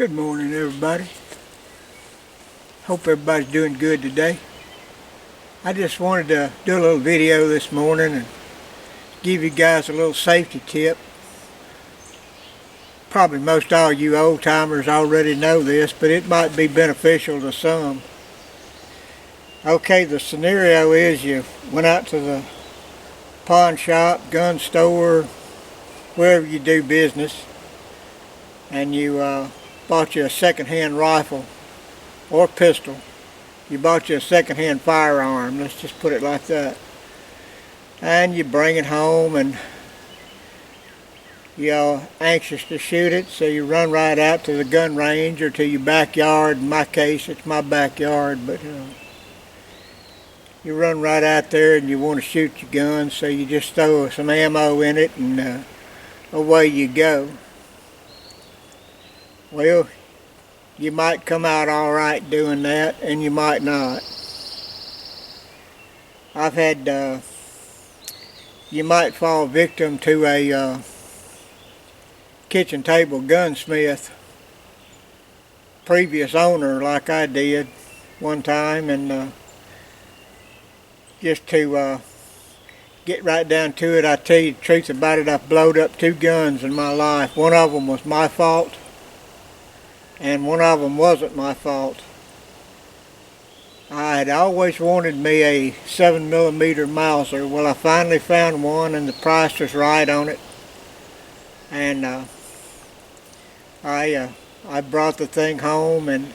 Good morning, everybody. Hope everybody's doing good today. I just wanted to do a little video this morning and give you guys a little safety tip. Probably most all you old timers already know this, but it might be beneficial to some. Okay, the scenario is you went out to the pawn shop, gun store, wherever you do business, and you bought you a second-hand rifle or pistol. You bought you a second-hand firearm, let's just put it like that. And you bring it home and you're anxious to shoot it, so you run right out to the gun range or to your backyard. In my case, it's my backyard, but you run right out there and you want to shoot your gun, so you just throw some ammo in it and away you go. Well, you might come out all right doing that, and you might not. I've had, you might fall victim to a kitchen table gunsmith, previous owner, like I did one time, and just to get right down to it, I tell you the truth about it, I've blowed up 2 guns in my life. One of them was my fault, and one of them wasn't my fault. I had always wanted me a 7mm Mauser. Well, I finally found one, and the price was right on it. And I brought the thing home, and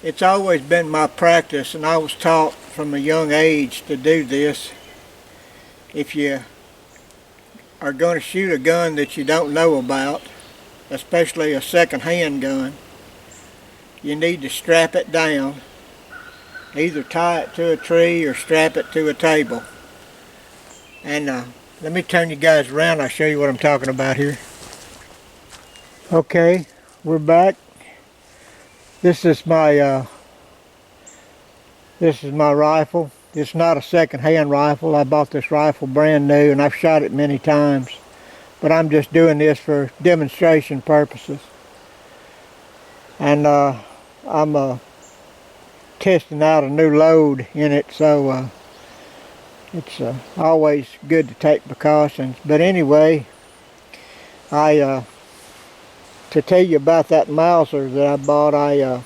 it's always been my practice, and I was taught from a young age to do this. If you are going to shoot a gun that you don't know about, especially a second-hand gun, you need to strap it down. Either tie it to a tree or strap it to a table. And let me turn you guys around, I'll show you what I'm talking about here. Okay, we're back. This is my rifle. It's not a second-hand rifle. I bought this rifle brand new, and I've shot it many times. But I'm just doing this for demonstration purposes. And I'm testing out a new load in it, so it's always good to take precautions. But anyway, to tell you about that Mauser that I bought, I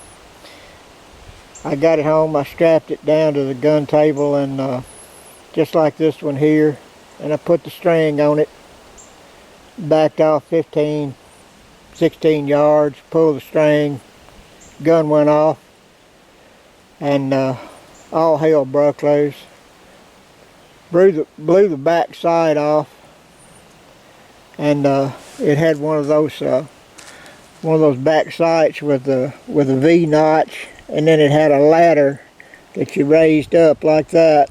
got it home, I strapped it down to the gun table, and just like this one here, and I put the string on it, backed off 15, 16 yards, pulled the string, gun went off, and all hell broke loose. Blew the back side off, and it had one of those back sights with a V notch, and then it had a ladder that you raised up like that,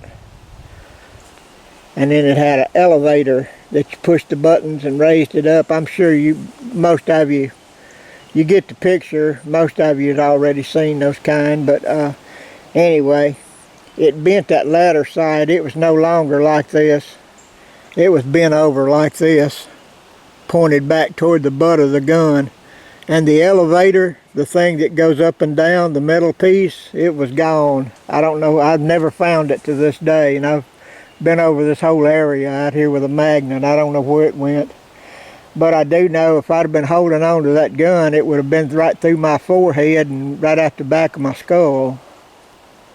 and then it had an elevator that you pushed the buttons and raised it up. I'm sure most of you get the picture. Most of you had already seen those kind, but anyway, it bent that ladder side. It was no longer like this. It was bent over like this, pointed back toward the butt of the gun. And the elevator, the thing that goes up and down, the metal piece, it was gone. I don't know, I've never found it to this day, and I've been over this whole area out here with a magnet. I don't know where it went. But I do know if I'd have been holding on to that gun, it would have been right through my forehead and right out the back of my skull.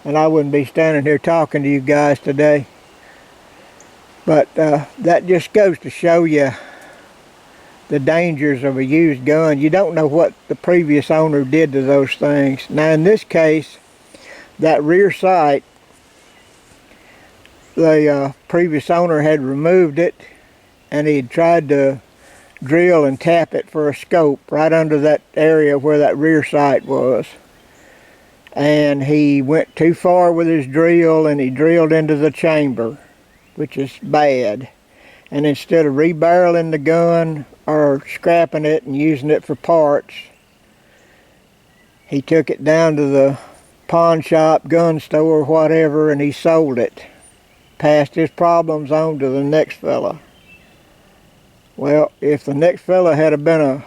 And I wouldn't be standing here talking to you guys today. But that just goes to show you the dangers of a used gun. You don't know what the previous owner did to those things. Now in this case, that rear sight, the previous owner had removed it, and he'd tried to drill and tap it for a scope right under that area where that rear sight was. And he went too far with his drill, and he drilled into the chamber, which is bad. And instead of rebarreling the gun or scrapping it and using it for parts, he took it down to the pawn shop, gun store, whatever, and he sold it. Passed his problems on to the next fella. Well, if the next fella had been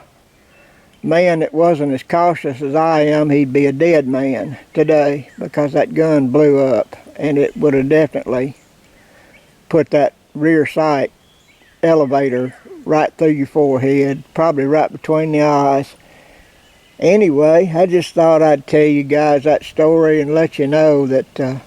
man that wasn't as cautious as I am, he'd be a dead man today, because that gun blew up, and it would have definitely put that rear sight elevator right through your forehead, probably right between the eyes. Anyway, I just thought I'd tell you guys that story and let you know that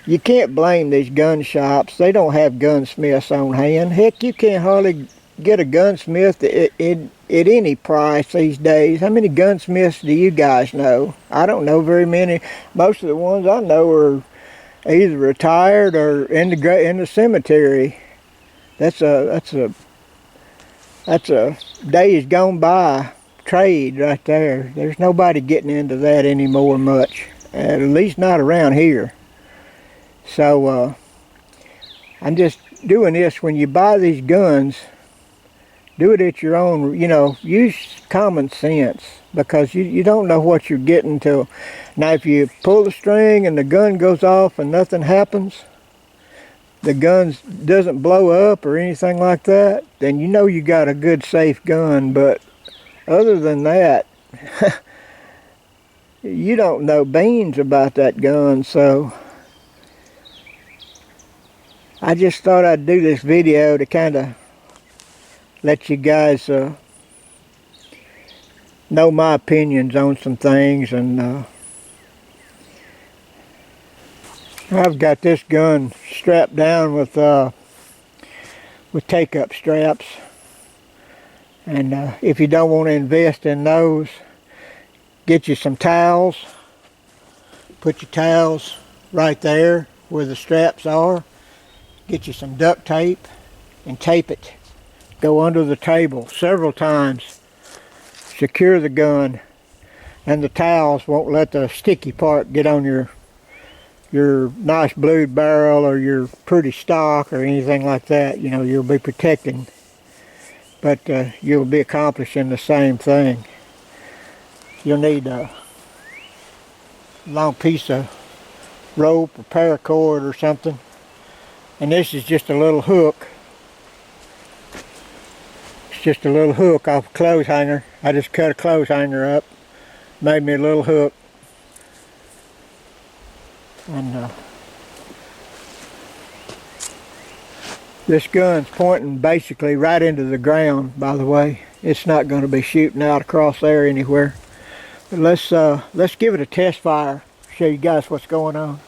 you can't blame these gun shops. They don't have gunsmiths on hand. Heck, you can't hardly get a gunsmith at any price these days. How many gunsmiths do you guys know? I don't know very many. Most of the ones I know are either retired or in the cemetery. That's a days gone by trade right there. There's nobody getting into that anymore much, at least not around here. So I'm just doing this. When you buy these guns, do it at your own, use common sense, because you don't know what you're getting till. Now, if you pull the string and the gun goes off and nothing happens, the gun doesn't blow up or anything like that, then you know you got a good, safe gun. But other than that, you don't know beans about that gun. So I just thought I'd do this video to kind of let you guys know my opinions on some things. And I've got this gun strapped down with take-up straps. And if you don't want to invest in those, get you some towels. Put your towels right there where the straps are. Get you some duct tape and tape it. Go under the table several times. Secure the gun, and the towels won't let the sticky part get on your nice blued barrel or your pretty stock or anything like that. You'll be protecting, but you'll be accomplishing the same thing. You'll need a long piece of rope or paracord or something. And this is just a little hook. It's just a little hook off a clothes hanger. I just cut a clothes hanger up, made me a little hook. And this gun's pointing basically right into the ground, by the way. It's not going to be shooting out across there anywhere. But let's give it a test fire, show you guys what's going on.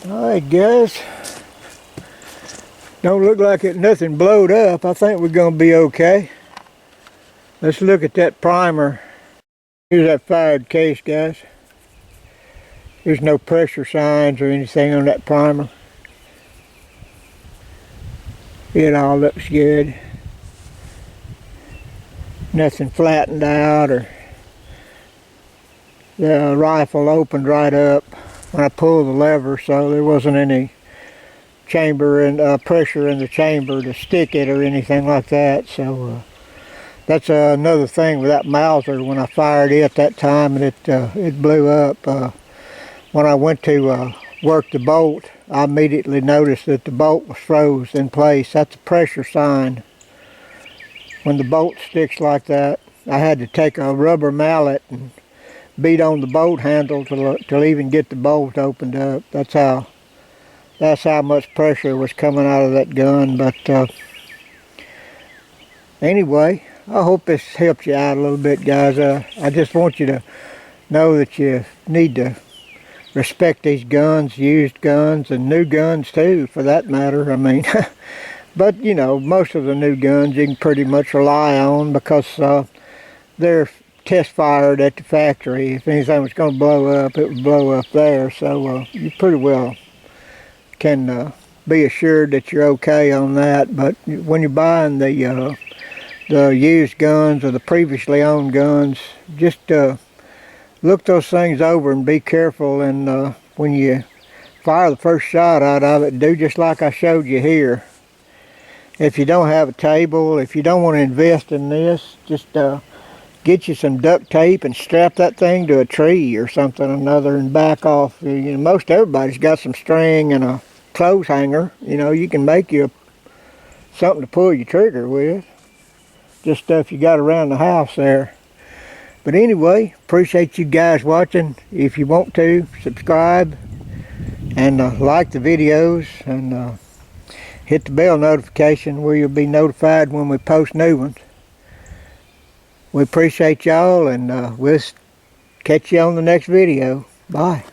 Alright guys, don't look like nothing blowed up. I think we're going to be okay. Let's look at that primer. Here's that fired case, guys. There's no pressure signs or anything on that primer. It all looks good. Nothing flattened out, or the rifle opened right up when I pulled the lever, so there wasn't any chamber and pressure in the chamber to stick it or anything like that. So that's another thing with that Mauser. When I fired it that time, and it blew up. When I went to work the bolt, I immediately noticed that the bolt was froze in place. That's a pressure sign. When the bolt sticks like that, I had to take a rubber mallet and beat on the bolt handle to even get the bolt opened up. That's how much pressure was coming out of that gun. But anyway, I hope this helped you out a little bit, guys. I just want you to know that you need to respect these guns, used guns, and new guns too, for that matter. I mean, but most of the new guns you can pretty much rely on, because they're test fired at the factory. If anything was going to blow up, it would blow up there. So you pretty well can be assured that you're okay on that. But when you're buying the the used guns or the previously owned guns. Just look those things over and be careful, and when you fire the first shot out of it, do just like I showed you here. If you don't have a table, if you don't want to invest in this, just get you some duct tape and strap that thing to a tree or something or another and back off. You know, most everybody's got some string and a clothes hanger. You know, you can make you something to pull your trigger with. Just stuff you got around the house there. But anyway, appreciate you guys watching. If you want to, subscribe and like the videos, and hit the bell notification where you'll be notified when we post new ones. We appreciate y'all, and we'll catch you on the next video. Bye.